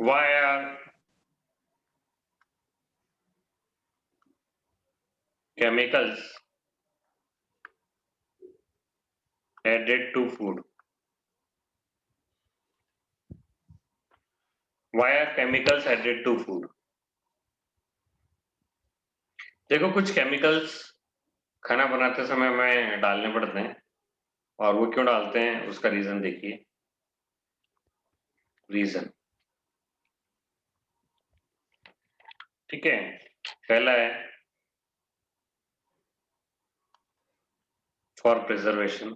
Why are chemicals added to food? Why are chemicals added to food? देखो कुछ chemicals खाना बनाते समय हमें डालने पड़ते हैं और वो क्यों डालते हैं उसका रीजन देखिए। रीजन ठीक है, पहला है फॉर प्रिजर्वेशन।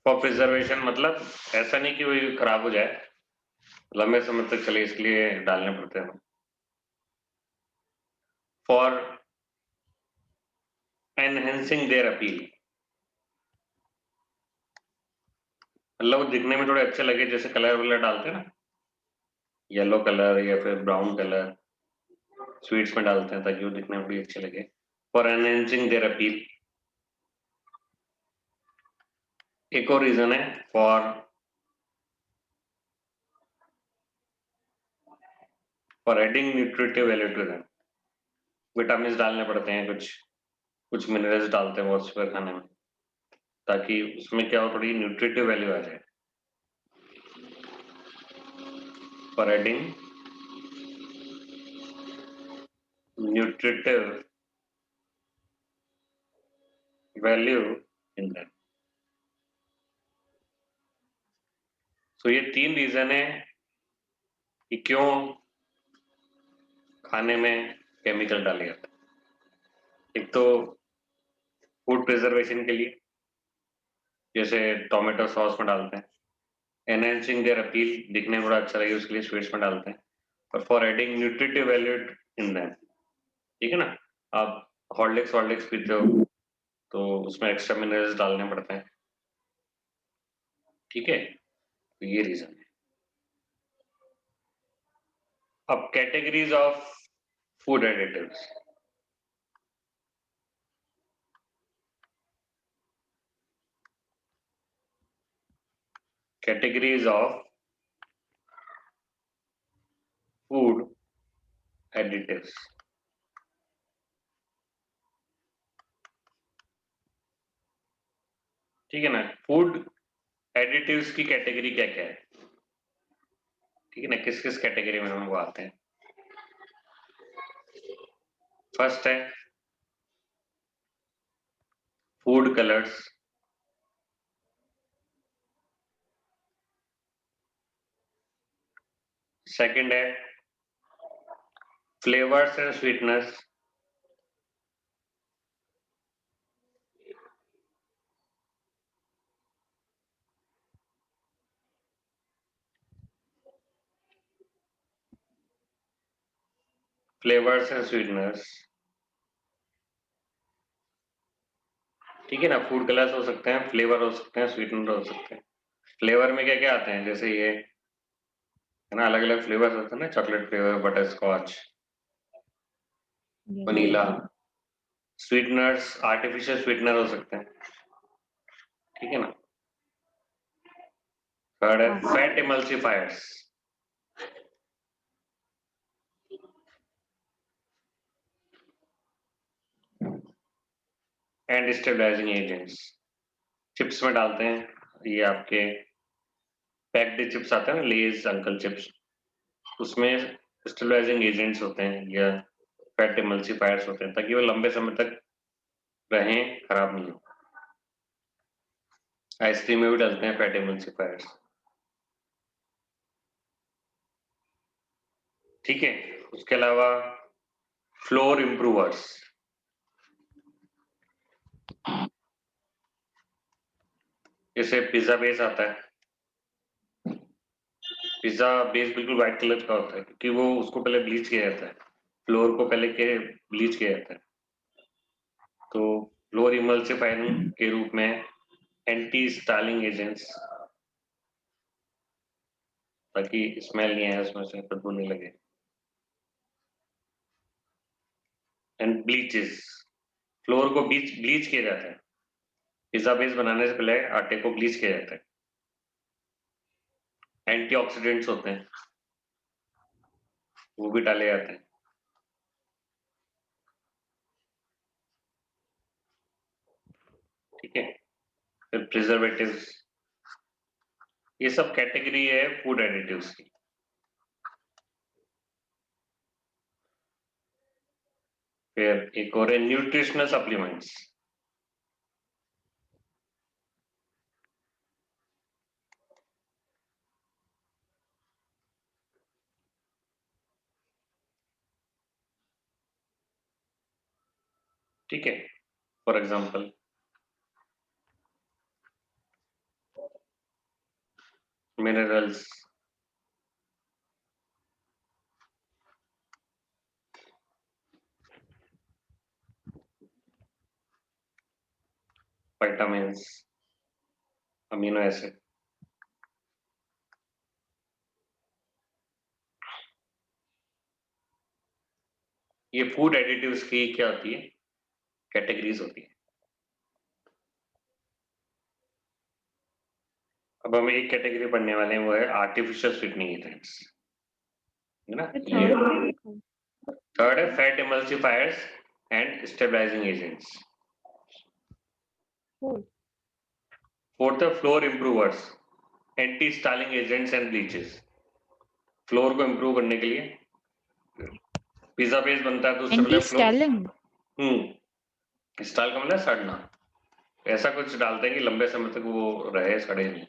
फॉर प्रिजर्वेशन मतलब ऐसा नहीं कि वो खराब हो जाए, लंबे समय तक चले इसके लिए डालने पड़ते हैं। फॉर एनहेंसिंग देयर अपील, मतलब वो दिखने में थोड़े अच्छे लगे, जैसे कलर वलर डालते हैं ना, येलो कलर या फिर ब्राउन कलर स्वीट्स में डालते हैं ताकि वो दिखने में भी अच्छे लगे। For enhancing their appeal. एक और रीजन है for adding nutritive value to them. Vitamin डालने पड़ते हैं, कुछ कुछ मिनरल्स डालते हैं वो उसमें खाने में, ताकि उसमें क्या हो, थोड़ी न्यूट्रिटिव वैल्यू आ जाए। For adding nutritive value in that. तो ये तीन रीजन है कि क्यों खाने में केमिकल डाले जाते हैं। एक तो फूड प्रिजर्वेशन के लिए, जैसे टोमेटो सॉस में डालते हैं, एनहेंसिंग देयर अपील, दिखने में बड़ा अच्छा लगे उसके लिए स्वीट्स में डालते हैं, और for adding nutritive value in that. ठीक है ना, आप हॉर्लिक्स वॉर्लिक्स पीते हो तो उसमें एक्स्ट्रा मिनरल्स डालने पड़ते हैं। ठीक है, तो ये रीजन है। अब categories of food additives. Categories of food additives. ठीक है ना, फूड एडिटिव्स की कैटेगरी क्या क्या है, ठीक है ना, किस किस कैटेगरी में हम वो आते हैं। फर्स्ट है फूड कलर्स। सेकंड है flavours and sweetness. Flavours and sweetness, ठीक है ना, फूड कलर्स हो सकते हैं, फ्लेवर हो सकते हैं, स्वीटनर हो सकते हैं। फ्लेवर में क्या क्या आते हैं, जैसे ये है ना, अलग अलग फ्लेवर्स होते हैं ना, chocolate flavour, butter scotch, vanilla. Sweeteners artificial sweetener हो सकते हैं, ठीक है ना। थर्ड है fat emulsifiers. And stabilising agents, chips में डालते हैं, ये आपके पैक्ड चिप्स आते हैं ना, लेज अंकल चिप्स, उसमें स्टेबलाइजिंग एजेंट्स होते हैं या फैट इमल्सिफायर्स होते हैं ताकि वो लंबे समय तक रहें, खराब नहीं हो। आइसक्रीम में भी डालते हैं फैट इमल्सिफायर्स। ठीक है, उसके अलावा फ्लोर इम्प्रूवर्स, जैसे पिज्जा बेस आता है। पिज्जा बेस बिल्कुल व्हाइट कलर का होता है क्योंकि वो उसको पहले ब्लीच किया जाता है, फ्लोर को पहले के ब्लीच किया जाता है। तो फ्लोर इमल्सिफायर के रूप में एंटी स्टालिंग एजेंट्स ताकि स्मेल नहीं आए उसमें से, बदबू नहीं लगे। एंड ब्लीचेस, फ्लोर को ब्लीच किया जाता है। पिज्जा बेस बनाने से पहले आटे को ब्लीच किया जाता है। एंटीऑक्सीडेंट्स होते हैं, वो भी डाले जाते हैं। ठीक है, फिर प्रिजर्वेटिव्स, ये सब कैटेगरी है फूड एडिटिव्स की। फिर एक और है न्यूट्रिशनल सप्लीमेंट्स। ठीक है, for example minerals, vitamins, amino acid. ये फूड एडिटिव्स की क्या होती है, कैटेगरीज होती है। अब हम एक कैटेगरी पढ़ने वाले हैं, वो है आर्टिफिशियल स्वीटनिंग एजेंट्स, है ना। थर्ड है fat emulsifiers and stabilising agents. Fourth है flour improvers, anti staling agents and bleaches. Flour को इम्प्रूव करने के लिए पिज्जा बेस बनता है तो उससे पहले फ्लोर, स्टाइल का मतलब सड़ना, ऐसा कुछ डालते हैं कि लंबे समय तक वो रहे, सड़े नहीं।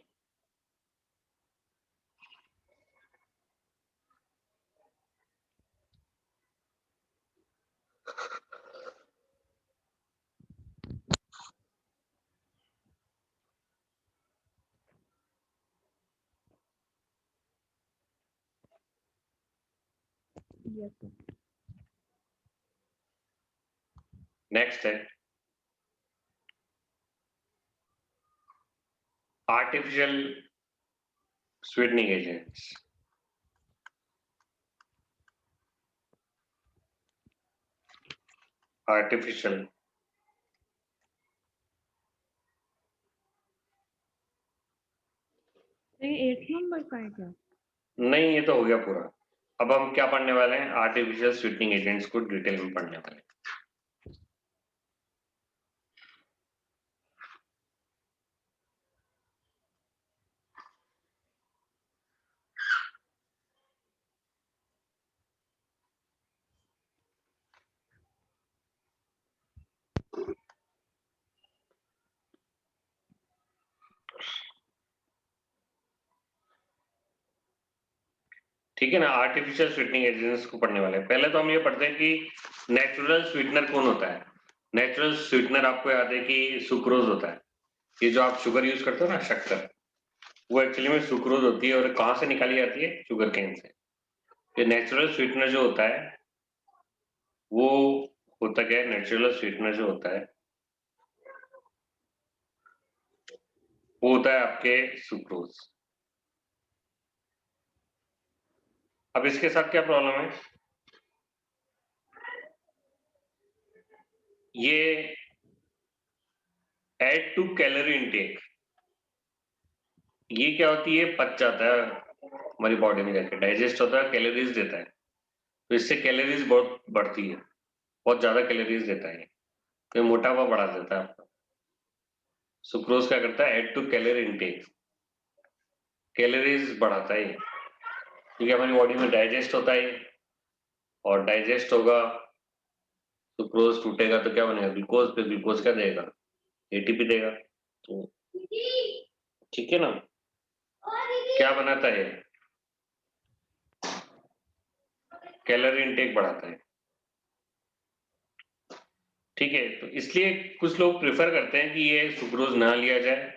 नेक्स्ट है आर्टिफिशियल स्वीटनिंग एजेंट्स। आर्टिफिशियल, ये 8 नंबर का है क्या? नहीं, ये तो हो गया पूरा। अब हम क्या पढ़ने वाले हैं, आर्टिफिशियल स्वीटनिंग एजेंट्स को डिटेल में पढ़ने वाले हैं। ठीक है ना, आर्टिफिशियल स्वीटनिंग एजेंट्स को पढ़ने वाले हैं। पहले तो हम ये पढ़ते हैं कि नेचुरल स्वीटनर कौन होता है। नेचुरल स्वीटनर आपको याद है कि सुक्रोज होता है। ये जो आप शुगर यूज करते हो ना, शक्कर, वो एक्चुअली में सुक्रोज होती है। और कहाँ से निकाली जाती है, शुगर केन से। ये नेचुरल स्वीटनर जो होता है वो होता क्या है, नेचुरल स्वीटनर जो होता है वो होता है आपके सुक्रोज। अब इसके साथ क्या प्रॉब्लम है, ये एड टू कैलोरी इनटेक, ये क्या होती है, पच जाता है हमारी बॉडी में जाके, डाइजेस्ट होता है, कैलोरीज देता है। तो इससे कैलोरीज बहुत बढ़ती है, बहुत ज्यादा कैलोरीज देता है, तो मोटापा बढ़ा देता है आपका। सुक्रोज क्या करता है, add to calorie intake, calories बढ़ाता है। ठीक है, हमारी बॉडी में डाइजेस्ट होता है, और डाइजेस्ट होगा, सुक्रोज टूटेगा तो क्या बनेगा, ग्लूकोज। पे ग्लूकोज क्या देगा, एटीपी देगा। तो ठीक है ना, क्या बनाता है, कैलोरी इनटेक बढ़ाता है। ठीक है, तो इसलिए कुछ लोग प्रेफर करते हैं कि ये सुक्रोज ना लिया जाए।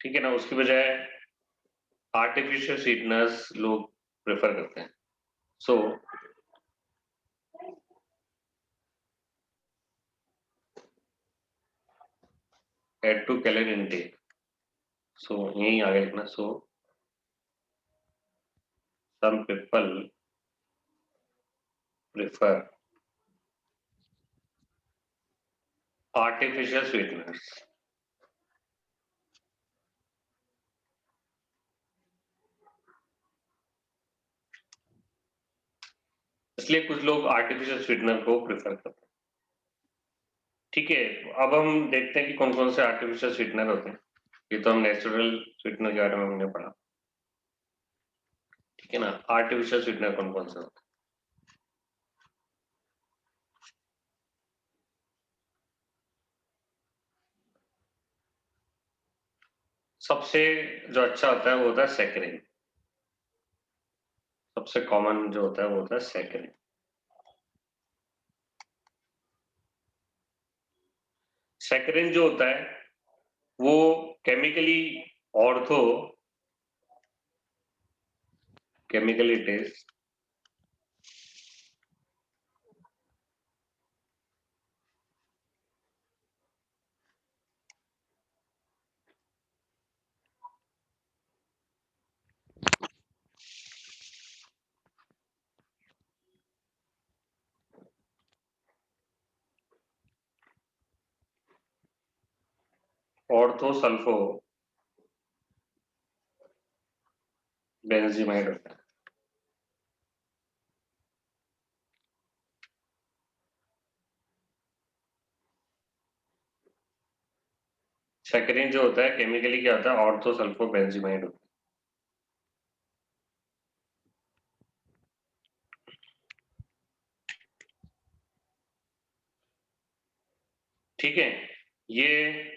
ठीक है ना, उसकी बजाय आर्टिफिशियल स्वीटनर्स लोग प्रेफर करते हैं। सो एड टू कैलोरी इनटेक, सो यही आगे लिखना। सो some people prefer artificial sweeteners. इसलिए कुछ लोग आर्टिफिशियल स्वीटनर को प्रेफर करते हैं। ठीक है, अब हम देखते हैं कि कौन कौन से आर्टिफिशियल स्वीटनर होते हैं। ये तो हम नेचुरल स्वीटनर के बारे में हमने पढ़ा, ठीक है ना। आर्टिफिशियल स्वीटनर कौन कौन से होते हैं? सबसे जो अच्छा होता है वो होता है सैकरिन। सबसे कॉमन जो होता है वो होता है सैकरिन। सैकरिन जो होता है वो केमिकली इट इज ऑर्थोसल्फो बेंजीमाइड होता है। सैकरिन जो होता है केमिकली क्या होता है? ऑर्थोसल्फो बेंजीमाइड होता है। ठीक है, ये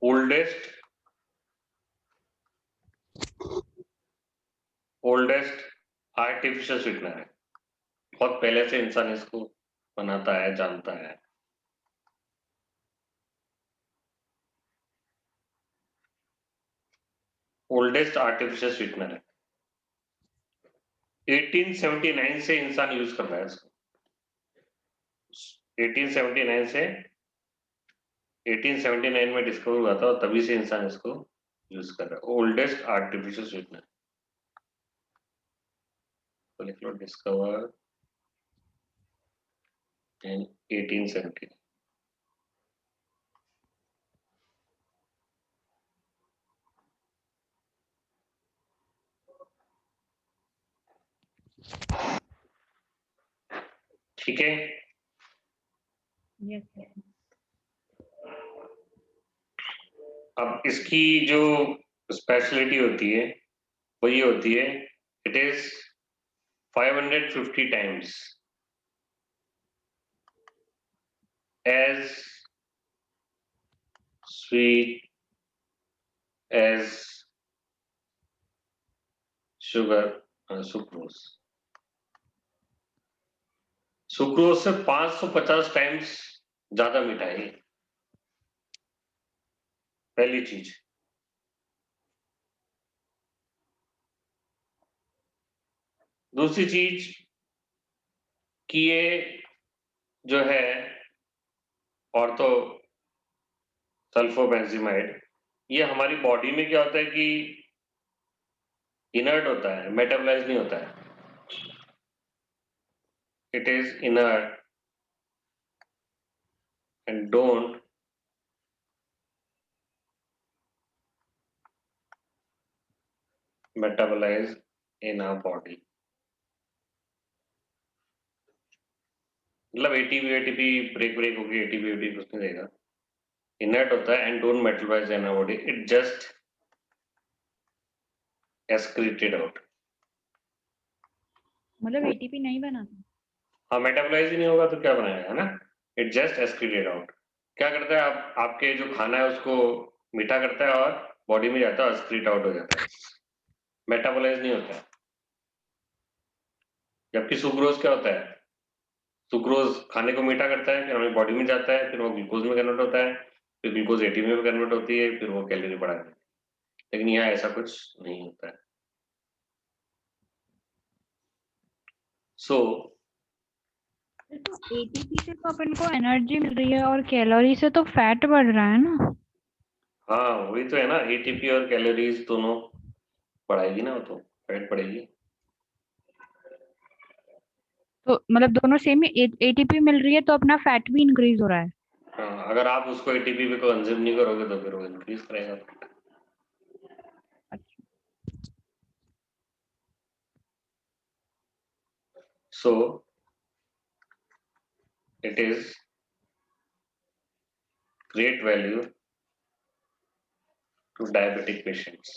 ओल्डेस्ट आर्टिफिशियल स्वीटनर है। बहुत पहले से इंसान इसको बनाता है, जानता है। ओल्डेस्ट आर्टिफिशियल स्वीटनर है। 1879 से इंसान यूज कर रहा है इसको। 1879 से 1879 में डिस्कवर हुआ था और तभी से इंसान इसको यूज कर रहा है। ओल्डेस्ट आर्टिफिशियल स्वीटनर तो लिख लो, डिस्कवर इन 1870। ठीक है, Yes, sir. अब इसकी जो स्पेशलिटी होती है वो ये होती है, it is 550 times as sweet as sucrose. Sucrose से 550 टाइम्स ज्यादा मीठा है ये। पहली चीज। दूसरी चीज कि ये जो है ऑर्थो सल्फोबेंजीमाइड, ये हमारी बॉडी में क्या होता है कि इनर्ट होता है, मेटाबोलाइज नहीं होता है। It is inert and don't metabolise in our body. मतलब एटीपी ब्रेक होगी, एटीपी कुछ नहीं देगा। इनर्ट होता है and don't metabolise in our body, it just excreted out. मतलब एटीपी नहीं बनाता। हाँ, मेटाबोलाइज ही नहीं होगा तो क्या बनाएगा, है ना। It just excreted out. क्या करता है, आप आपके जो खाना है उसको मीठा करता है और बॉडी में जाता है, एक्सक्रीट आउट हो जाता है, मेटाबोलाइज नहीं होता है। जबकि सुक्रोज क्या होता है, सुक्रोज खाने को मीठा करता है, फिर हमारी बॉडी में जाता है, फिर वो ग्लूकोज में कन्वर्ट होता है, फिर ग्लूकोज एटीपी में कन्वर्ट होती है, फिर वो कैलोरी बढ़ा देती है। लेकिन यहाँ ऐसा कुछ नहीं होता है। सो एटीपी से तो अपन को एनर्जी मिल रही है और कैलोरी से तो फैट बढ़ रहा है ना। हाँ वही तो है ना, एटीपी और कैलोरीज दोनों बढ़ाएगी ना, वो तो फैट बढ़ेगी। तो मतलब दोनों सेम ही एटीपी मिल रही है तो अपना फैट भी इंक्रीज हो रहा है। हाँ, अगर आप उसको एटीपी पे कंज्यूम नहीं करोगे तो फिर वो इंक्रीज करेगा। अच्छा। सो it is great value to diabetic patients.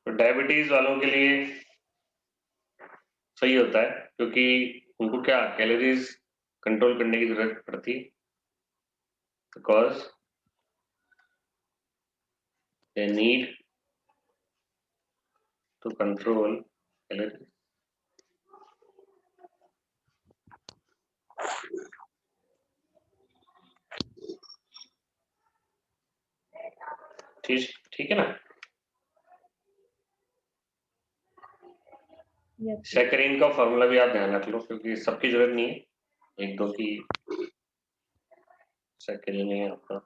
तो डायबिटीज वालों के लिए सही होता है, क्योंकि उनको क्या कैलोरीज कंट्रोल करने की जरूरत पड़ती है, because they need to control calories. ठीक ठीक है ना। यस। सैकरीन का फॉर्मूला भी आप ध्यान रख लो, क्योंकि सबकी जरूरत नहीं है, एक दो की सैकरीन है आपका।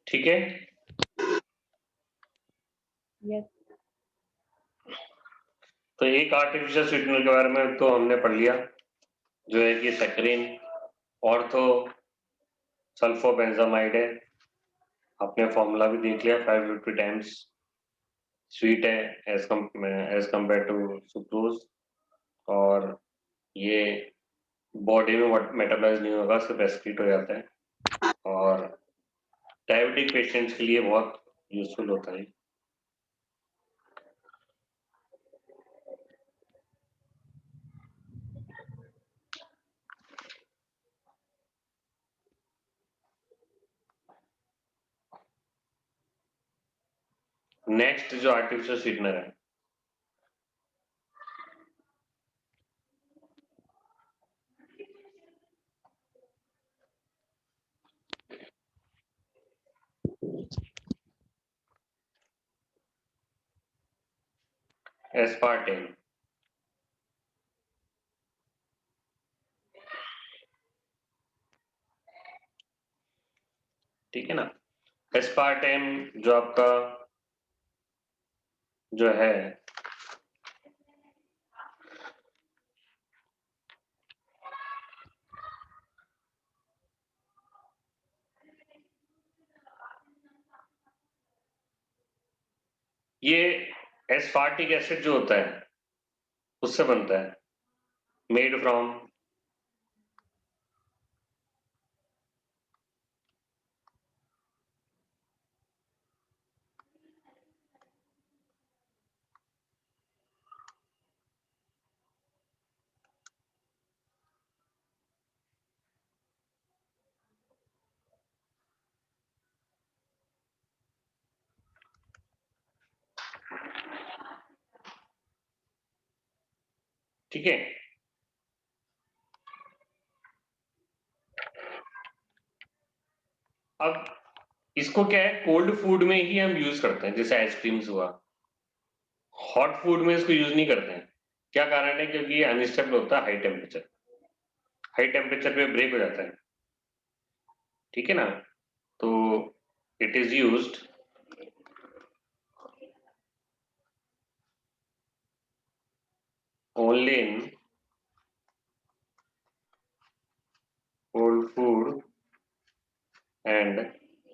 ठीक है, यस। तो एक आर्टिफिशियल स्वीटनर के बारे में तो हमने पढ़ लिया, जो है कि सैकरीन ऑर्थो सल्फोबेंजामाइड है। आपने फॉर्मूला भी देख लिया, 550 टाइम्स स्वीट है एज कम्पेयर टू सुक्रोज, और ये बॉडी में मेटाबॉलाइज नहीं होगा, सिर्फ एक्सक्रीट हो जाता है, और डायबिटिक पेशेंट्स के लिए बहुत यूजफुल होता है। नेक्स्ट जो आर्टिफिशियल स्वीटनर है, एस्पार्टेम। ठीक है ना। एस्पार्टेम जो आपका जो है, ये एस्पार्टिक एसिड जो होता है उससे बनता है, मेड फ्रॉम ठीक है। अब इसको क्या है, कोल्ड फूड में ही हम यूज करते हैं, जैसे आइसक्रीम्स हुआ। हॉट फूड में इसको यूज नहीं करते हैं। क्या कारण है? क्योंकि ये अनस्टेबल होता है हाई टेम्परेचर पे ब्रेक हो जाता है। ठीक है ना। तो it is used only in cold food and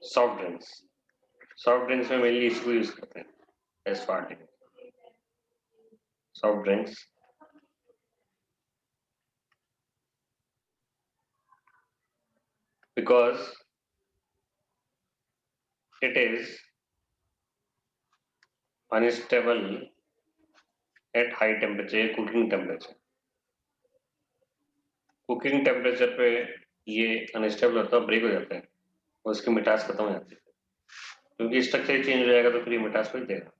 soft drinks. Soft drinks में मेनली इसको यूज करते हैं aspartic. soft drinks, because it is unstable at high temperature, cooking temperature. Cooking temperature पे ये अनस्टेबल होता है, ब्रेक हो जाता है और उसकी मिठास खत्म हो जाती है, क्योंकि स्ट्रक्चर चेंज हो जाएगा तो फिर ये मिठास नहीं देगा।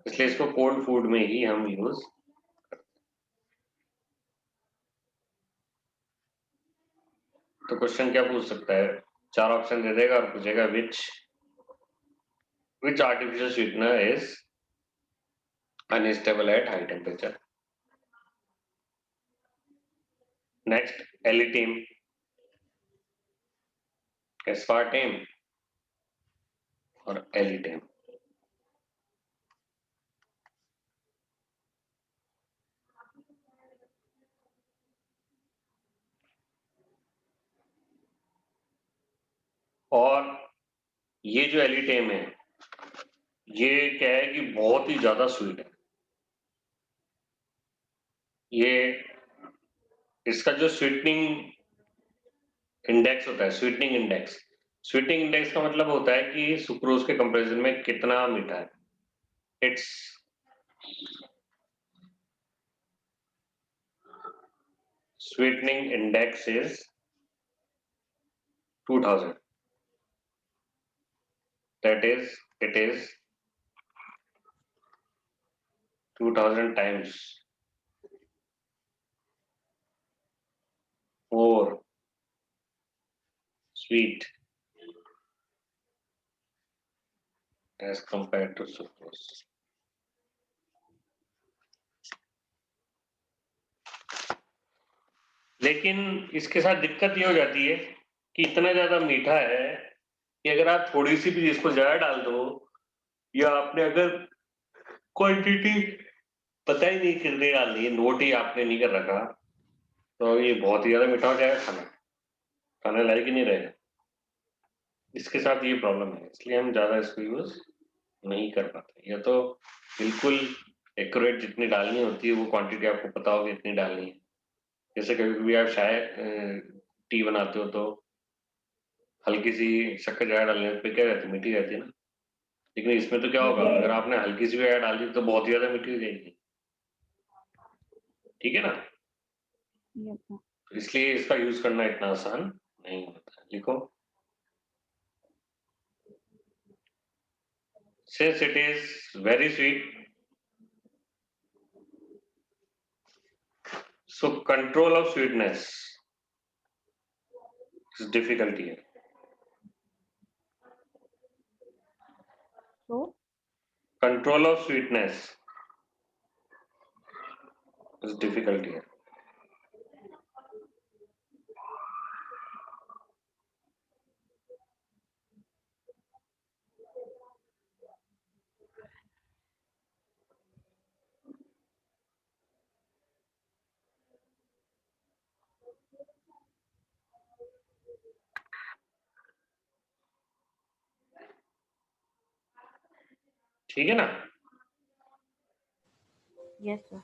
इसलिए इसको कोल्ड फूड में ही हम यूज। तो क्वेश्चन क्या पूछ सकता है, 4 ऑप्शन दे देगा और पूछेगा which artificial sweetener is unstable at high temperature. Next, alitame, aspartame और एलिटेम। और ये जो एलिटेम है ये क्या है कि बहुत ही ज्यादा स्वीट है। ये इसका जो स्वीटनिंग इंडेक्स होता है, स्वीटनिंग इंडेक्स, स्वीटनिंग इंडेक्स का मतलब होता है कि सुक्रोज के कंपैरिजन में कितना मीठा है। It's sweetening index is 2000, that is it is 2000 times more sweet as compared to sucrose. लेकिन इसके साथ दिक्कत ये हो जाती है कि इतना ज्यादा मीठा है कि अगर आप थोड़ी सी भी इसको ज्यादा डाल दो, या आपने अगर क्वांटिटी पता ही नहीं कितनी डालनी है, नोट ही आपने नहीं कर रखा, तो ये बहुत ही ज्यादा मीठा हो जाएगा, खाने लायक ही नहीं रहेगा। इसके साथ ये प्रॉब्लम है, इसलिए हम ज्यादा इसको यूज नहीं कर पाते। या तो बिल्कुल एक्यूरेट जितनी डालनी होती है वो क्वांटिटी आपको पता होगी इतनी डालनी है। जैसे कभी कभी आप शायद टी बनाते हो तो हल्की सी शक्कर ज्यादा डालने पे क्या रहती है, मीठी रहती है ना। लेकिन इसमें तो क्या होगा, अगर आपने हल्की सी भी ज्यादा डाल दी तो बहुत ज्यादा मीठी हो जाएगी। ठीक है ना, इसलिए इसका यूज करना इतना आसान नहीं होता। लिखो, since it is very sweet, so control of sweetness is difficult here. So Control of sweetness is difficult here. ठीक है ना। yes sir.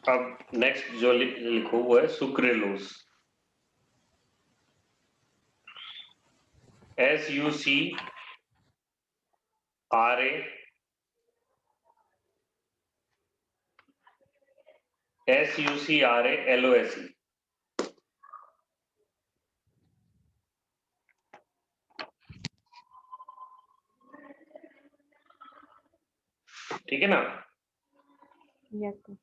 अब नेक्स्ट जो लिखो वो है सुक्रेलोस, SUCRALOSE। ठीक है ना। yes sir.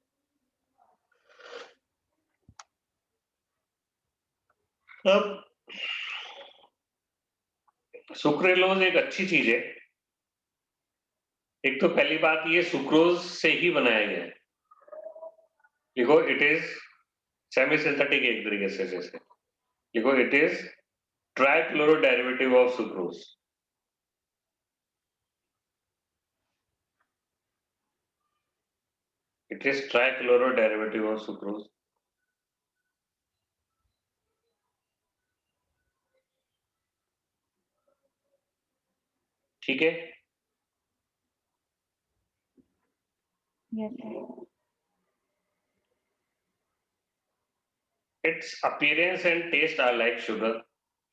अब सुक्रेलोज एक अच्छी चीज है। एक तो पहली बात, ये सुक्रोज से ही बनाया गया है। लिखो, इट इज सेमी सिंथेटिक एक तरीके से। जैसे लिखो, it is trichloro derivative of sucrose. It is trichloro derivative of sucrose. ठीक है। Yes, sir. Its appearance and taste are like sugar,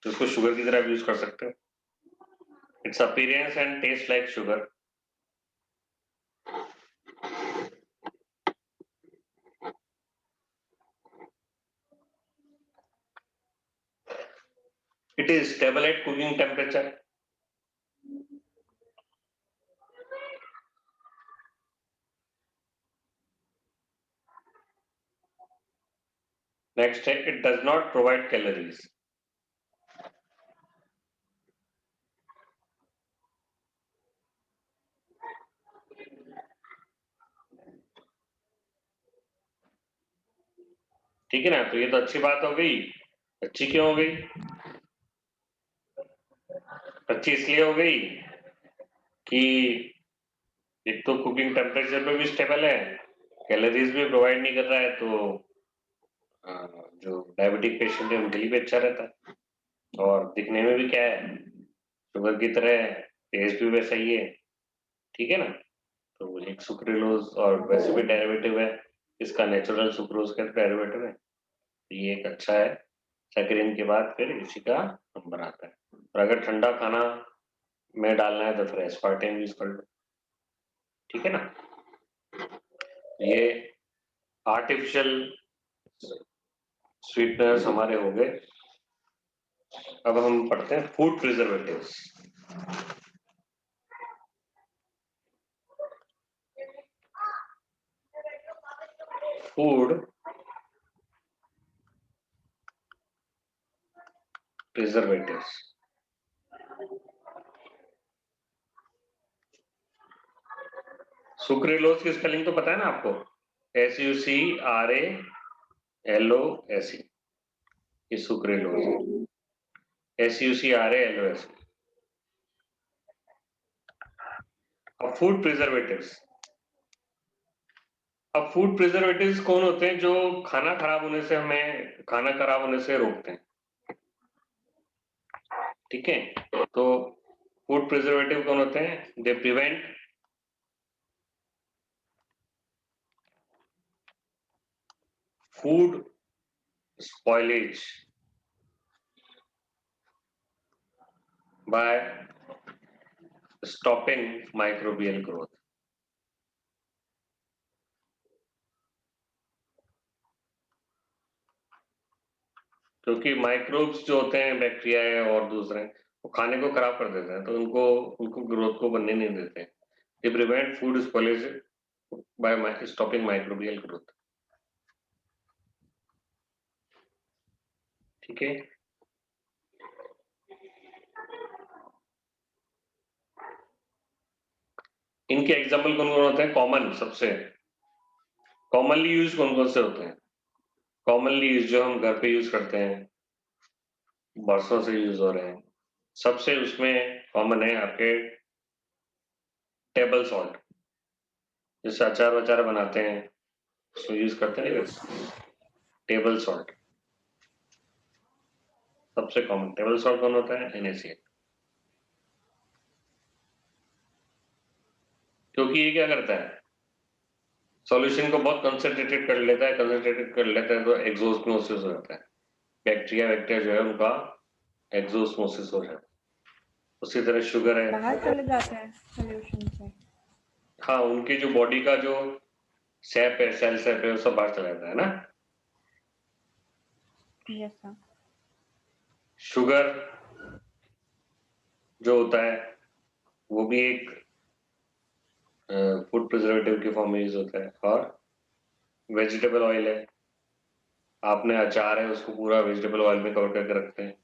तो उसको शुगर की तरह यूज कर सकते हो। Its appearance and taste like sugar. It is stable at cooking temperature. Next, it does not provide calories. ठीक है ना, तो ये तो अच्छी बात हो गई। अच्छी क्यों हो गई? अच्छी इसलिए हो गई कि एक तो कुकिंग टेम्परेचर पे भी स्टेबल है, कैलोरीज भी प्रोवाइड नहीं कर रहा है, तो जो डायबिटिक पेशेंट है उनके लिए भी अच्छा रहता है। और दिखने में भी क्या है, शुगर की तरह, टेस्ट भी वैसा ही है। ठीक है ना, तो एक सुक्रेलोज और वैसे भी डेरिवेटिव है, इसका नेचुरल सुक्रोज का डेरिवेटिव है, तो ये एक अच्छा है। सैकरिन के बाद फिर इसी का नंबर आता है। और अगर ठंडा खाना में डालना है तो फिर एस्पार्टेम यूज कर लो। ठीक है ना, ये आर्टिफिशियल स्वीटनर्स हमारे हो गए। अब हम पढ़ते हैं फूड प्रिजर्वेटिव्स। फूड प्रिजर्वेटिव्स, सुक्रेलोज की स्पेलिंग तो पता है ना आपको, SUCRALOS, ये सुक्रेलोज है, SUCRALOS। अब फूड प्रिजर्वेटिव्स, अब फूड प्रिजर्वेटिव्स कौन होते हैं जो खाना खराब होने से हमें, खाना खराब होने से रोकते हैं। ठीक है, तो फूड प्रिजर्वेटिव कौन होते हैं? They prevent food spoilage by stopping microbial growth. क्योंकि माइक्रोब्स जो होते हैं, बैक्टीरिया है और दूसरे, वो खाने को खराब कर देते हैं, तो उनको उनको ग्रोथ को बनने नहीं देते। They prevent food spoilage by stopping microbial growth. ठीक है, इनके एग्जाम्पल कौन कौन होते हैं? कॉमन, सबसे कॉमनली यूज कौन कौन से होते हैं? कॉमनली यूज जो हम घर पे यूज करते हैं, बरसों से यूज हो रहे हैं, सबसे उसमें कॉमन है आपके टेबल सॉल्ट। जैसे अचार वचार बनाते हैं उसमें यूज करते हैं, टेबल सॉल्ट सबसे कॉमन। टेबल सॉल्ट कौन होता है? NaCl। क्योंकि ये क्या करता है, सॉल्यूशन को बहुत कंसंट्रेटेड कर लेता है, कंसंट्रेटेड कर लेता है, तो एक्सोस्मोसिस हो जाता है। बैक्टीरिया बैक्टीरिया जो है उनका एक्सोस्मोसिस हो जाता है। उसी तरह शुगर है, बाहर चले जाते हैं सोल्यूशन से। हाँ, उनकी जो बॉडी का जो सैप है, सेल सैप है, वो सब बाहर चला जाता है ना। Yes sir. शुगर जो होता है वो भी एक फूड प्रिजर्वेटिव के फॉर्म में यूज होता है। और वेजिटेबल ऑयल है, आपने अचार है उसको पूरा वेजिटेबल ऑयल में कवर करके रखते हैं।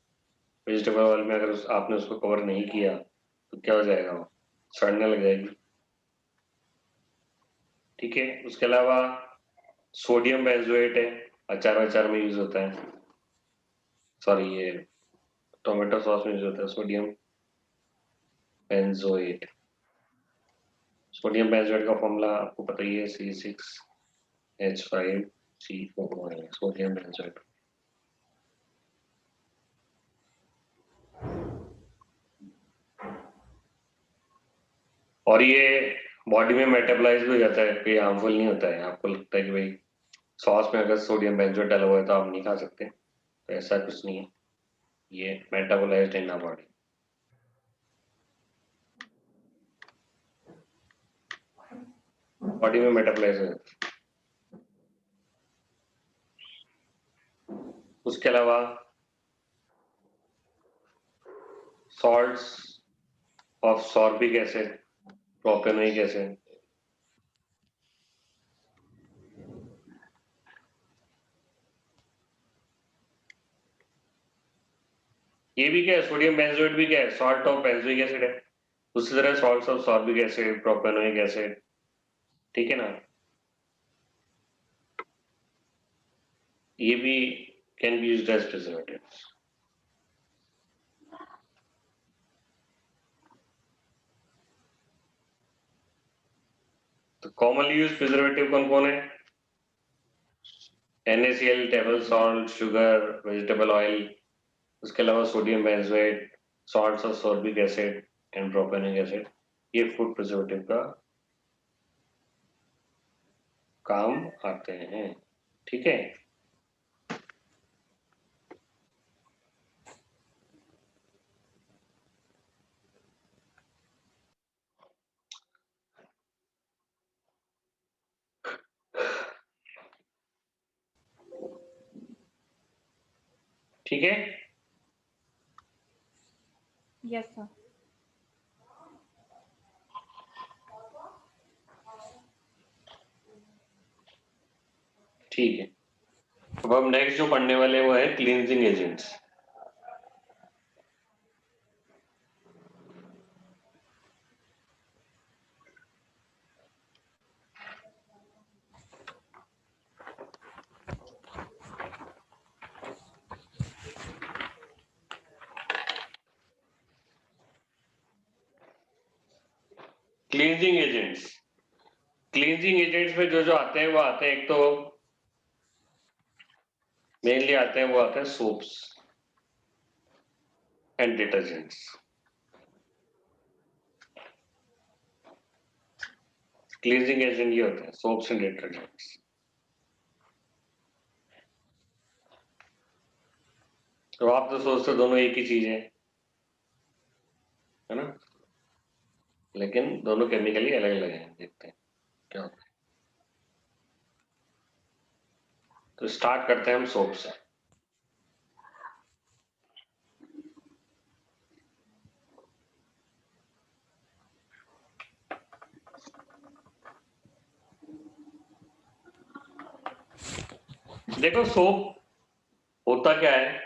वेजिटेबल ऑयल में अगर आपने उसको कवर नहीं किया तो क्या हो जाएगा, वो सड़ने लग जाएगी। ठीक है, उसके अलावा सोडियम बेंजोएट है, अचार वचार में यूज होता है, सॉरी ये टोमेटो सॉस में यूज होता है सोडियम बेंजोएट। सोडियम बेंजोएट का फॉर्मूला आपको पता ही है, C6H5C4 है सोडियम बेंजोएट। और ये बॉडी में मेटाबोलाइज भी हो जाता है, कोई हार्मफुल नहीं होता है। आपको लगता है कि भाई सॉस में अगर सोडियम बेंजोएट डाला हुआ है तो आप नहीं खा सकते, तो ऐसा कुछ नहीं है, ये metabolised in our body. Body में मेटाबोलाइज हो जाता है। उसके अलावा salts of sorbic acid, propanoic acid, ये भी क्या है, सोडियम बेंजोएट भी क्या है, सॉल्ट ऑफ बेंजोइक एसिड है। उसी तरह salts of sorbic acid, propanoic acid, ठीक है ना, ये भी can be used as preservatives. तो कॉमनली यूज प्रिजर्वेटिव कौन कौन है? NaCl, table salt, sugar, vegetable oil, उसके अलावा sodium benzoate, salts of sorbic acid and propanoic acid, ये फूड प्रिजर्वेटिव का काम आते हैं, ठीक है। ठीक है, यस सर। ठीक है। अब हम नेक्स्ट जो पढ़ने वाले वो है cleansing agents. Cleansing agents, cleansing agents में जो जो आते हैं वो आते हैं, एक तो मेनली आते हैं, वो आते हैं soaps and detergents. Cleansing agent ये होते हैं सोप्स एंड डिटर्जेंट्स। तो आप तो सोचते हो दोनों एक ही चीज है ना, लेकिन दोनों केमिकली अलग अलग हैं, देखते हैं क्या होता है। तो स्टार्ट करते हैं हम सोप से। देखो सोप होता क्या है,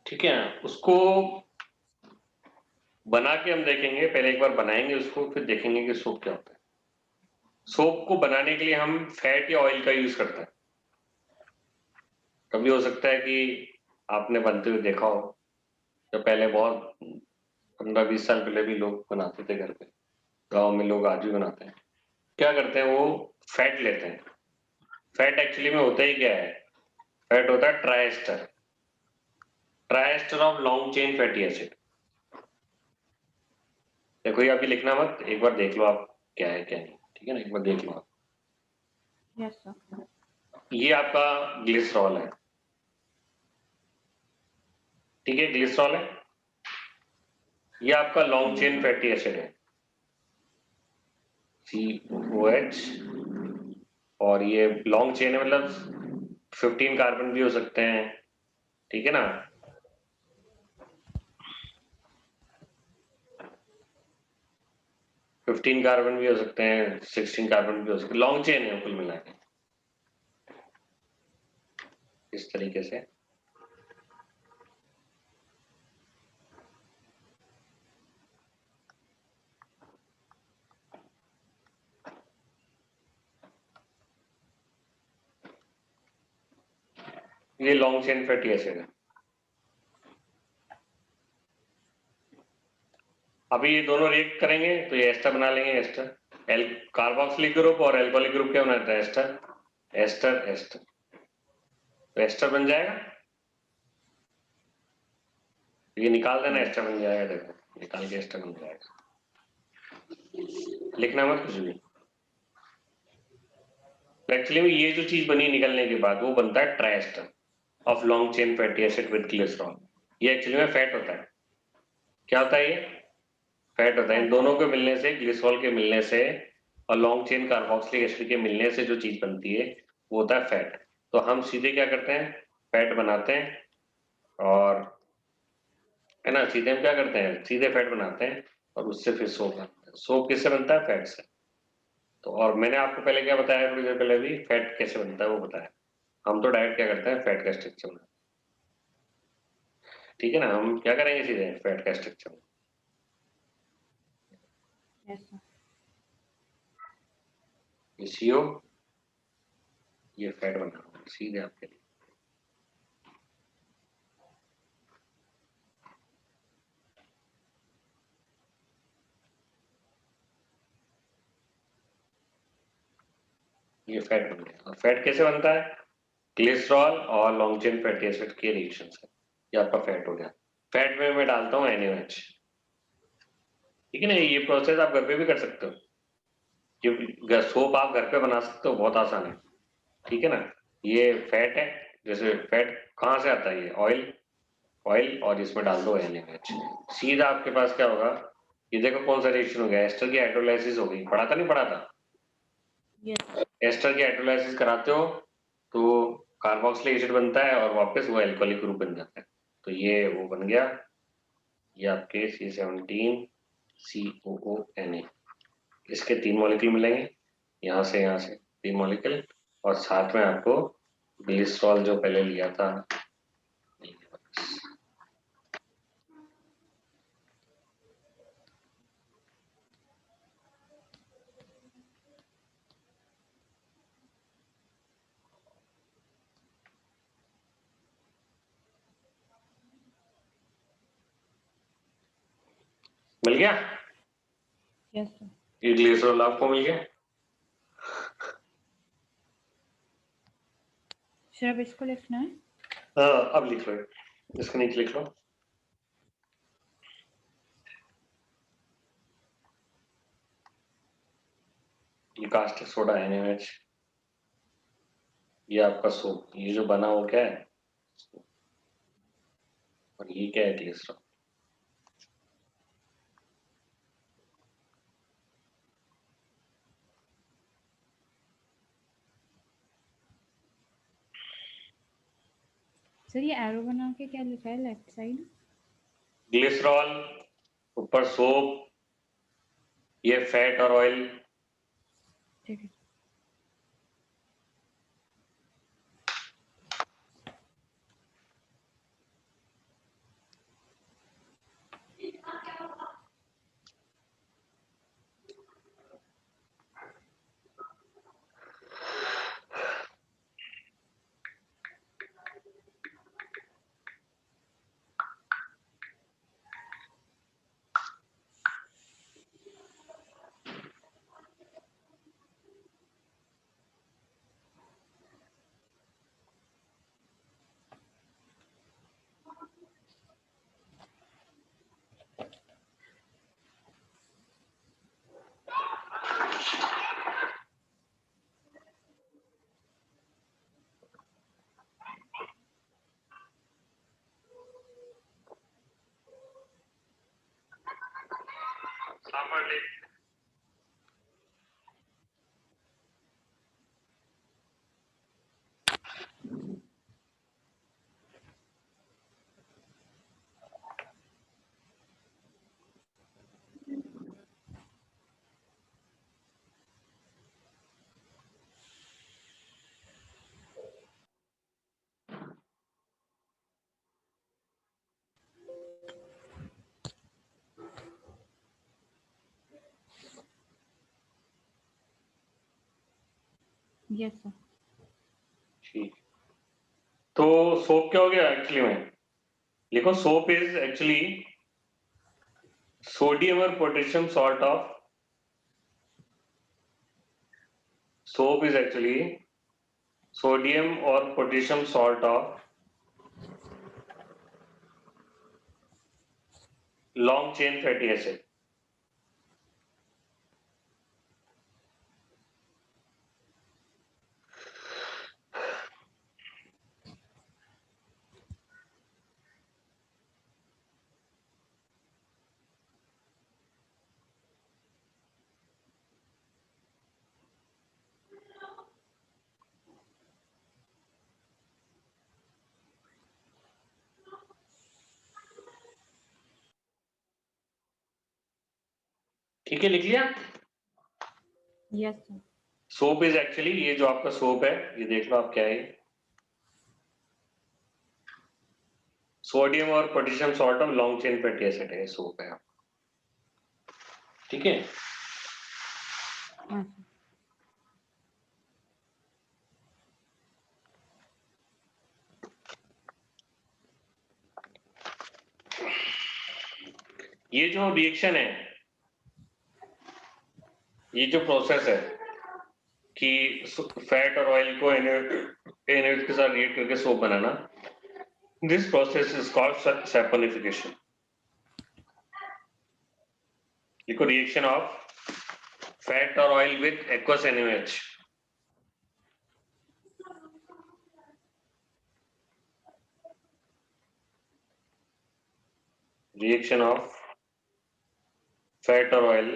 ठीक है ना, उसको बना के हम देखेंगे, पहले एक बार बनाएंगे उसको, फिर देखेंगे कि सोप क्या होता है। सोप को बनाने के लिए हम फैट या ऑयल का यूज करते हैं। कभी हो सकता है कि आपने बनते हुए देखा हो, तो पहले बहुत 15-20 साल पहले भी लोग बनाते थे घर पे, गांव में लोग आज भी बनाते हैं। क्या करते हैं, वो फैट लेते हैं। फैट एक्चुअली में होता ही क्या है, फैट होता है triester, triester of long chain fatty acid. देखो ये अभी लिखना मत, एक बार देख लो आप क्या है क्या नहीं, ठीक है ना, एक बार देख लो आप। Yes sir. ये आपका ग्लिसरॉल है, ठीक है, ग्लिसरॉल है। ये आपका long yes chain sir. Fatty acid है, COH। और ये लॉन्ग चेन है, मतलब 15 कार्बन भी हो सकते हैं, ठीक है ना। 15 कार्बन भी हो सकते हैं, 16 कार्बन भी हो सकते हैं, लॉन्ग चेन है कुल मिला के, इस तरीके से। ये लॉन्ग चेन फैटी एसिड है। अभी ये दोनों रिएक्ट करेंगे तो ये एस्टर बना लेंगे, एस्टर। एल कार्बोक्सिलिक ग्रुप और एल्कोहलिक ग्रुप क्या बनाता है, एस्टर, एस्टर, एस्टर। तो एस्टर बन जाएगा, ये निकाल देना, एस्टर बन जाएगा, देखो निकाल के एस्टर बन जाएगा। लिखना मत कुछ भी। एक्चुअली में ये जो चीज बनी निकलने के बाद वो बनता है triester of long chain fatty acid with glycerol. ये एक्चुअली में फैट होता है। क्या होता है ये? फैट होता है। इन दोनों के मिलने से, ग्लिसरॉल के मिलने से और लॉन्ग चेन कार्बोक्सिलिक एसिड के मिलने से जो चीज बनती है वो होता है फैट। तो हम सीधे क्या करते हैं, फैट बनाते हैं, और है ना, सीधे हम क्या करते हैं, सीधे फैट बनाते हैं और उससे फिर सोप बनाते हैं। सोप किससे बनता है? फैट से। तो और मैंने आपको पहले क्या बताया, थोड़ी देर पहले भी, फैट कैसे बनता है वो बताया। हम तो डायरेक्ट क्या करते हैं, फैट का स्ट्रक्चर बनाते हैं। ठीक है ना, हम क्या करेंगे, सीधे फैट का स्ट्रक्चर। Yes sir. ये सीओ, ये फैट बना रहा हूं सीधे आपके लिए। ये फैट बन गया। और फैट कैसे बनता है? ग्लिसरॉल और लॉन्ग चेन फैटी एसिड के रिएक्शन से ये आपका फैट हो गया। फैट में मैं डालता हूँ NaOH। ठीक है ना, ये प्रोसेस आप घर पे भी कर सकते हो। ये सोप आप घर पे बना सकते हो, बहुत आसान है। ठीक है ना, ये फैट है। जैसे फैट कहाँ से आता है? ये ऑयल, ऑयल और इसमें डाल दो NaOH, सीधा आपके पास क्या होगा, ये देखो कौन सा रिएक्शन हो गया, एस्टर की हाइड्रोलाइसिस हो गई। पढ़ा था नहीं पढ़ा था? यस। एस्टर की हाइड्रोलाइसिस कराते हो तो कार्बोक्सिलिक एसिड बनता है और वापस वो एल्कोहलिक ग्रुप बन जाता है। तो ये वो बन गया, ये आपके C17COONA। इसके 3 मॉलिक्यूल मिलेंगे, यहाँ से 3 मॉलिक्यूल, और साथ में आपको ग्लिसरॉल जो पहले लिया था। मिल गया? Yes sir. ये ग्लिसरॉल आपको मिल गया। सर अब इसको लिखना है। हाँ, अब लिख लो, इसके नीचे लिख लो। ये कास्टिक सोडा NaOH, ये आपका सोप, ये जो बना वो क्या है, और ये क्या है, ग्लिसरॉल। सर ये एरो बना के क्या लिखा है लेफ्ट साइड? ग्लिसरॉल, ऊपर सोप, ये फैट और ऑयल। ठीक है। Yes sir. ठीक, तो सोप क्या हो गया एक्चुअली में, लिखो सोप इज एक्चुअली सोडियम और potassium salt of, soap is actually sodium और potassium salt of long chain fatty acid. ठीक है, लिख लिया। Yes sir. Soap is actually, ये जो आपका सोप है ये देख लो आप क्या है, सोडियम और potassium salt of long chain fatty acid है, सोप है। ठीक है, हाँ सर। ये जो रिएक्शन है, ये जो प्रोसेस है कि फैट और ऑयल को एनएच के साथ रिएक्ट करके soap banana, this process is called saponification. देखो, रिएक्शन ऑफ फैट और oil with aqueous NaOH, reaction of fat or oil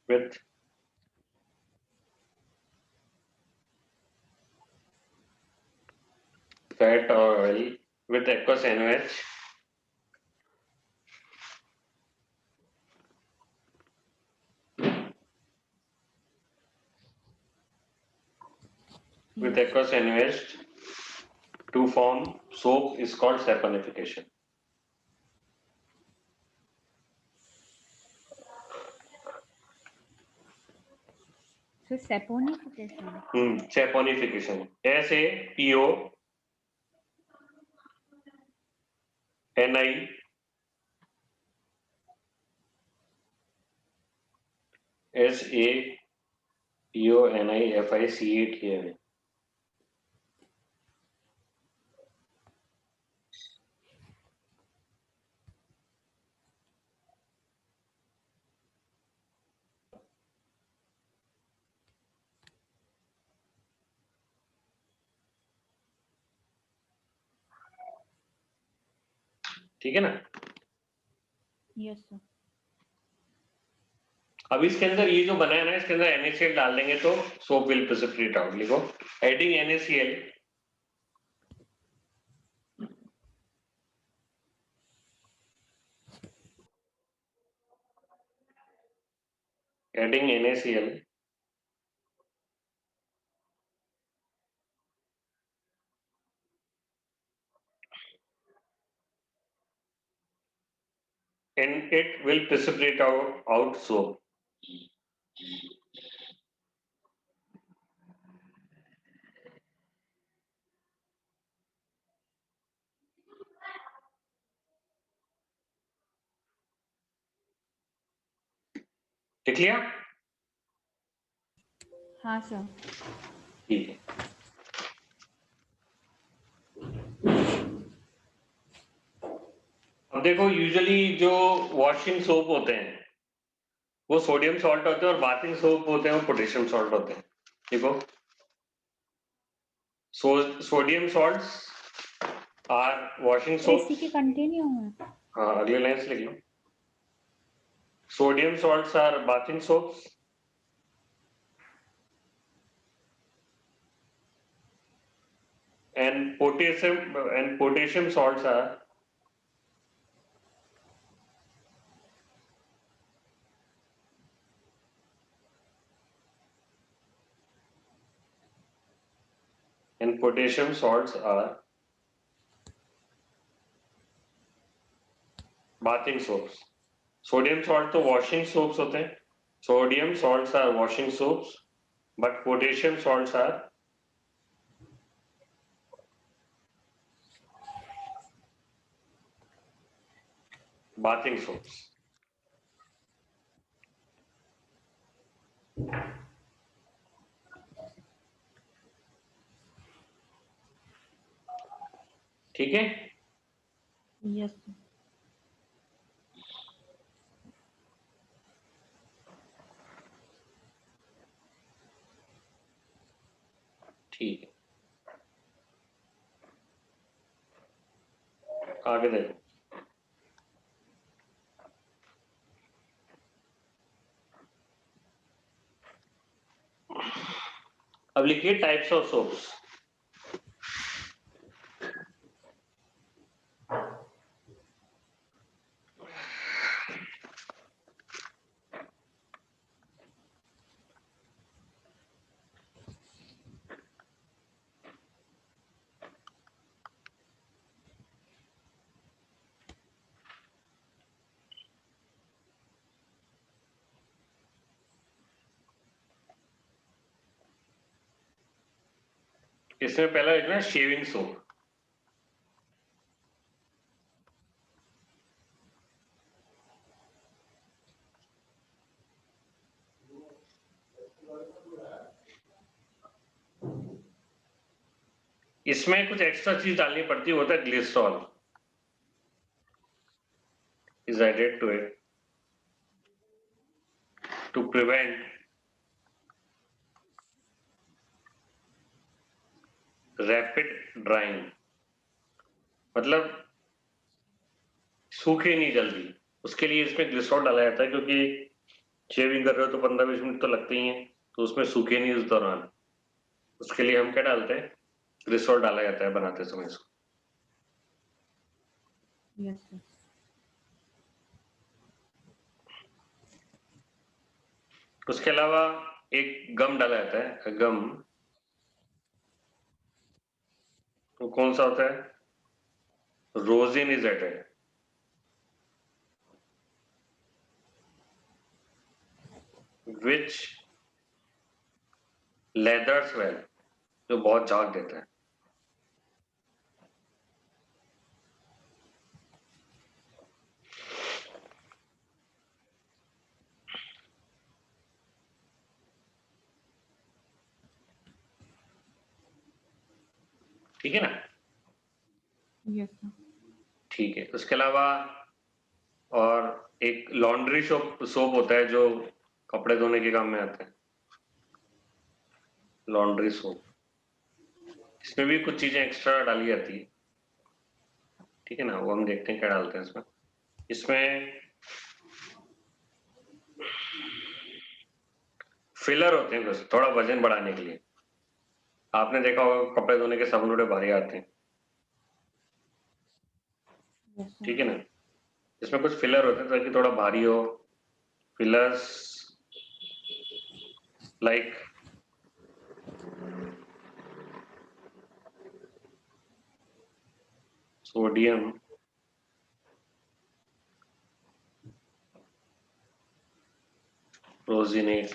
with fat or oil with aqueous NaOH with aqueous NaOH to form soap is called saponification. Sir saponification. Saponification. SAPONIFICATION ठीक है ना। Yes sir. अब इसके अंदर ये जो बना है ना, इसके अंदर NaCl डाल देंगे तो सोप विल प्रेसिपिटेट आउट। लिखो, adding NaCl adding NaCl and it will precipitate out soap. लिख लिया? हाँ सर। ठीक है। अब देखो, यूजुअली जो वॉशिंग सोप होते हैं वो सोडियम सॉल्ट होते हैं और बाथिंग सोप होते हैं वो पोटेशियम सॉल्ट होते हैं। देखो, सोडियम सॉल्ट्स आर वॉशिंग तो इसी सोप्स। के कंटिन्यू है। हाँ, अगले लाइन से लिख लो। Sodium salts are bathing soaps and potassium salts are and potassium salts are bathing soaps. Sodium salt तो वॉशिंग सोप्स होते हैं, sodium salts are washing soaps, but potassium salts are bathing soaps. ठीक है। Yes sir. ठीक है, आगे देखो। अब लिखिए टाइप्स ऑफ सोप्स। इसमें पहला एक ना शेविंग सोप, इसमें कुछ एक्स्ट्रा चीज डालनी पड़ती है, होता है glycerol is added to it to prevent rapid drawing, मतलब सूखे नहीं जल्दी, उसके लिए इसमें ग्लिसरॉल डाला जाता है, क्योंकि शेविंग कर रहे हो तो 15-20 मिनट तो लगते ही हैं, तो उसमें सूखे नहीं उस दौरान। उसके लिए हम क्या डालते हैं, ग्लिसरॉल डाला जाता है बनाते समय इसको। Yes sir. उसके अलावा एक गम डाला जाता है, गम, तो कौन सा होता है, rosin is added, which lathers well, जो बहुत झाग देता है। ठीक है ना? Yes sir. ठीक है। उसके अलावा और एक लॉन्ड्री सोप होता है जो कपड़े धोने के काम में आता है, लॉन्ड्री सोप। इसमें भी कुछ चीजें एक्स्ट्रा डाली जाती है, ठीक है ना, वो हम देखते हैं क्या डालते हैं इसमें। इसमें फिलर होते हैं बस, थोड़ा वजन बढ़ाने के लिए। आपने देखा होगा कपड़े धोने के साबुन थोड़े भारी आते हैं, यस सर। ठीक है ना, इसमें कुछ फिलर होते हैं ताकि थोड़ा भारी हो। Fillers like sodium, rosinate,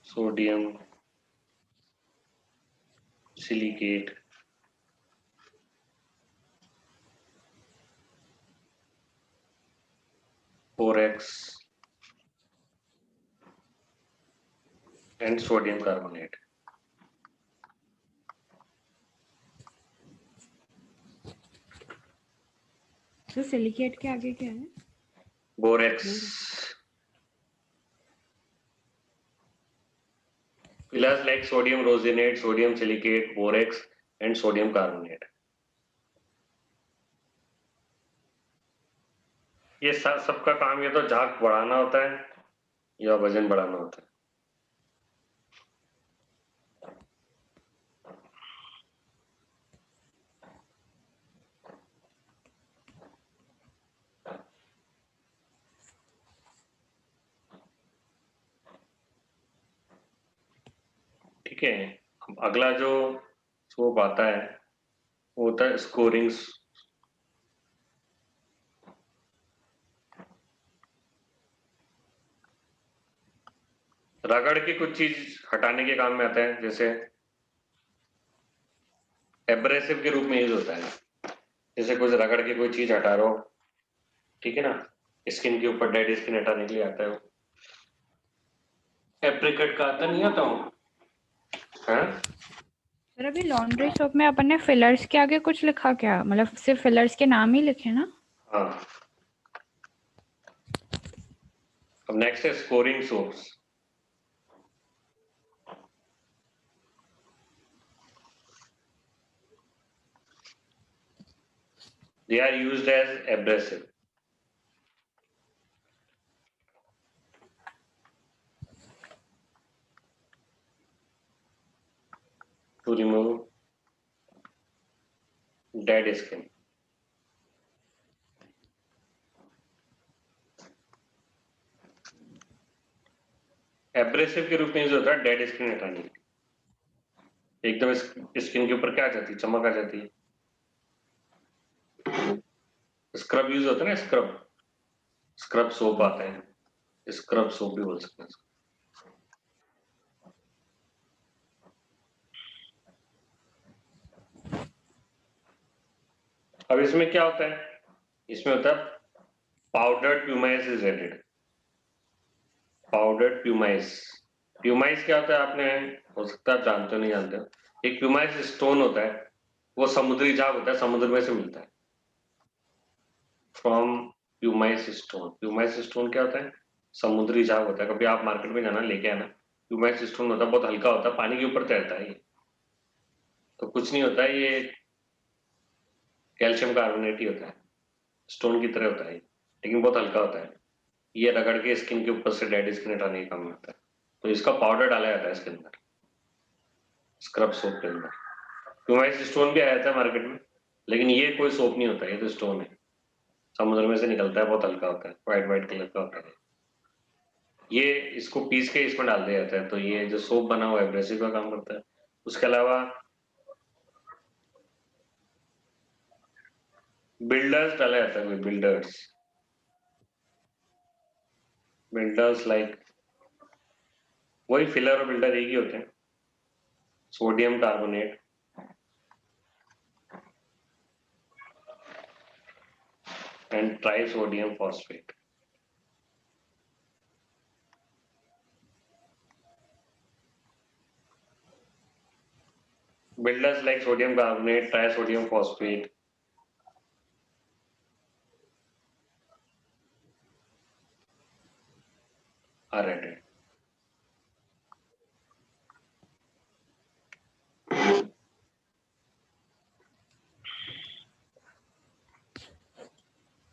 sodium silicate, borax and sodium carbonate. तो सिलिकेट के आगे क्या है? Borax. Pillars like sodium rosinate, sodium silicate, borax, and sodium carbonate. ये सबका काम या तो झाग बढ़ाना होता है या वजन बढ़ाना होता है। ठीक है। अब अगला जो सोप आता है वो होता है स्कोरिंग। रगड़ के कुछ चीज हटाने के काम में आता है, जैसे एब्रेसिव के रूप में यूज होता है, जैसे कुछ रगड़ के कोई चीज हटा रहे हो, ठीक है ना, स्किन के ऊपर डेड स्किन हटाने के लिए आता है वो। एप्रिकट का आता नहीं आता हूँ, हाँ? सर अभी लॉन्ड्री सोप में अपन ने फिलर्स के आगे कुछ लिखा क्या, मतलब सिर्फ फिलर्स के नाम ही लिखे ना? हाँ। अब नेक्स्ट है scoring soaps. They are used as abrasive. To remove dead skin. Abrasive के रूप में यूज होता है डेड स्किन हटाने के लिए। एकदम स्किन के ऊपर क्या आ जाती है, चमक आ जाती है। स्क्रब यूज होता है ना, स्क्रब, स्क्रब सोप आता है, स्क्रब सोप भी बोल सकते हैं इसको। अब इसमें क्या होता है, इसमें होता है powdered pumice is added. Powdered pumice, pumice क्या होता है आपने, हो सकता है आप जानते हो नहीं जानते हो, एक प्यूमाइस स्टोन होता है, वो समुद्री झाग होता है, समुद्र में से मिलता है। From pumice stone, pumice stone क्या होता है, समुद्री झाग होता है। कभी आप मार्केट में जाना लेके आना, प्यूमाइस स्टोन होता है, बहुत हल्का होता है, पानी के ऊपर तैरता है ये। तो कुछ नहीं होता है, ये कैल्शियम कार्बोनेट ही होता है, स्टोन की तरह होता है ये, लेकिन बहुत हल्का होता है। ये रगड़ के स्किन के ऊपर से डेड स्किन हटाने का काम होता है। तो इसका पाउडर डाला जाता है इसके अंदर, स्क्रब सोप के अंदर। प्यूमाइस स्टोन भी आया था मार्केट में, लेकिन ये कोई सोप नहीं होता, ये तो स्टोन है, समुद्र में से निकलता है, बहुत हल्का होता है, व्हाइट व्हाइट कलर का होता है। ये इसको पीस के इसमें डाल दिया जाता है, तो ये जो सोप बना हुआ है एब्रेसिव का काम करता है। उसके अलावा बिल्डर्स डाला जाता है, कोई बिल्डर्स, बिल्डर्स लाइक वही फिलर और बिल्डर एक ही होते हैं। Sodium carbonate and try sodium phosphate. Builders like sodium carbonate, triasodium phosphate are added.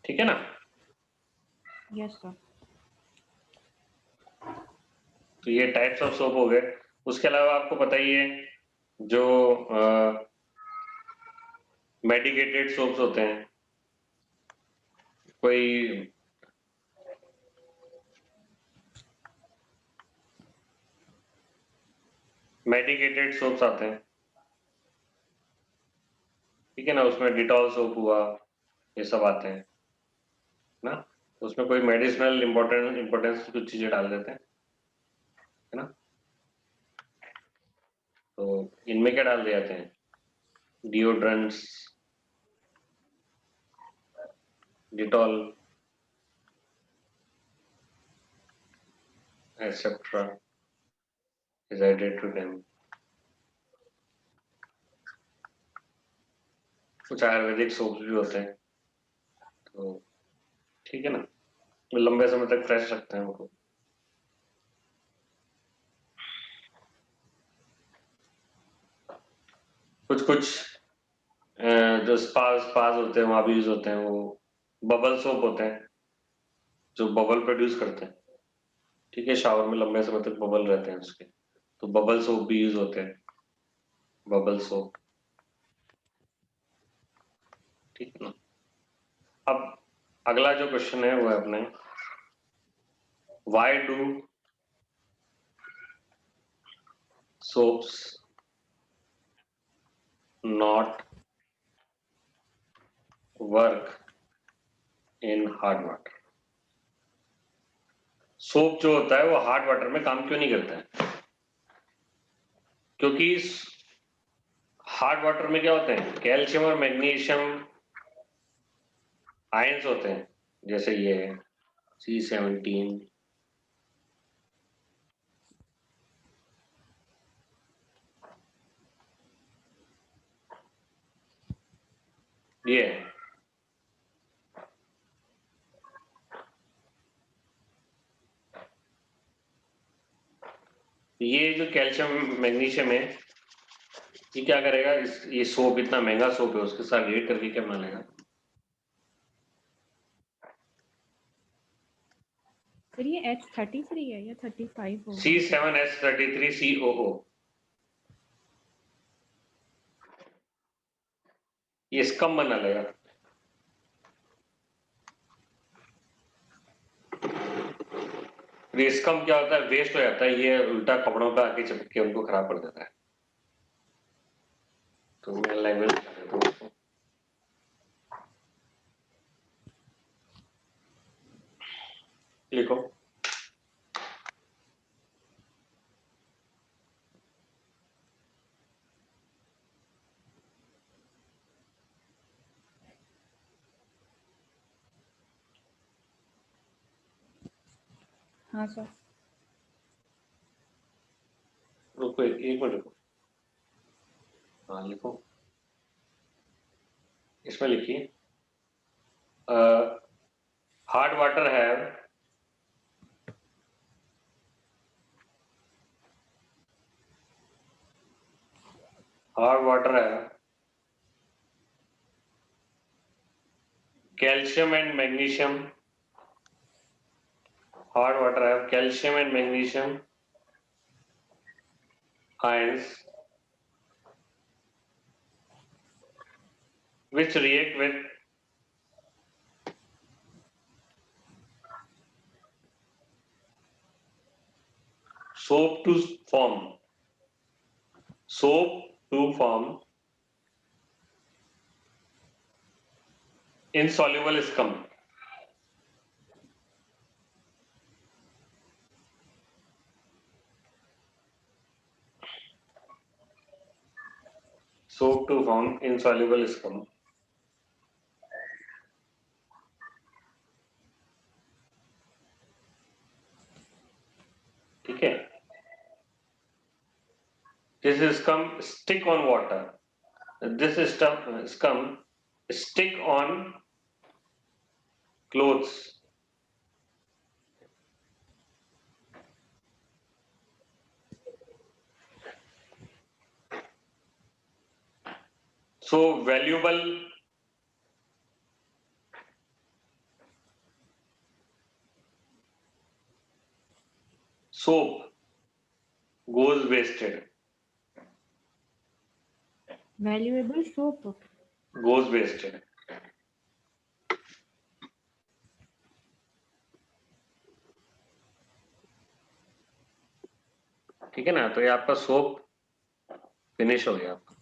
ठीक है ना? Yes sir. तो ये टाइप्स ऑफ सोप हो गए। उसके अलावा आपको पता ही है जो मेडिकेटेड सोप्स होते हैं, कोई मेडिकेटेड सोप्स आते हैं, ठीक है ना, उसमें डिटॉल सोप हुआ, ये सब आते हैं ना, उसमें कोई मेडिसिनल इम्पोर्टेंस कुछ चीजें डाल देते हैं, है ना। तो इनमें क्या डाल दिए जाते हैं, deodorants, Dettol etc is added to them। कुछ आयुर्वेदिक सोप्स भी होते हैं, तो ठीक है ना, लंबे समय तक फ्रेश रखते हैं उनको। कुछ कुछ जो स्पास होते हैं वहां भी यूज होते हैं, वो बबल सोप होते हैं जो बबल प्रोड्यूस करते हैं, ठीक है, शावर में लंबे समय तक बबल रहते हैं उसके, तो बबल सोप भी यूज होते हैं, बबल सोप, ठीक है ना। अब अगला जो क्वेश्चन है वो है अपने, why do soaps not work in hard water. Soap जो होता है वो हार्ड वाटर में काम क्यों नहीं करता है, क्योंकि हार्ड वाटर में क्या होते हैं, कैल्शियम और मैग्नीशियम आयंस होते हैं, जैसे ये C17, ये है। ये जो कैल्शियम मैग्नीशियम है, ये क्या करेगा, ये सोप इतना महंगा सोप है, उसके साथ रिएक्ट करके क्या बना लेगा। सर ये H33 है या 35 होगा? C7H33COO, ये स्कम बना लेगा। ये स्कम क्या होता है, वेस्ट हो जाता है, ये उल्टा कपड़ों पे आके चिपक के उनको खराब कर देता है। तो मैं लैंग्वेज कर देता हूँ, लिखो हाँ सर। रुको एक मिनट रुको। हाँ लिखो, इसमें लिखिए हार्ड वाटर है calcium and magnesium, hard water have calcium and magnesium ions which react with soap to form insoluble scum. Soap to form insoluble scum. ठीक है, this scum stick on water. This scum stick on clothes. So valuable soap goes wasted. Valuable soap Goes wasted. ठीक है ना, तो ये आपका soap finish हो गया आपका।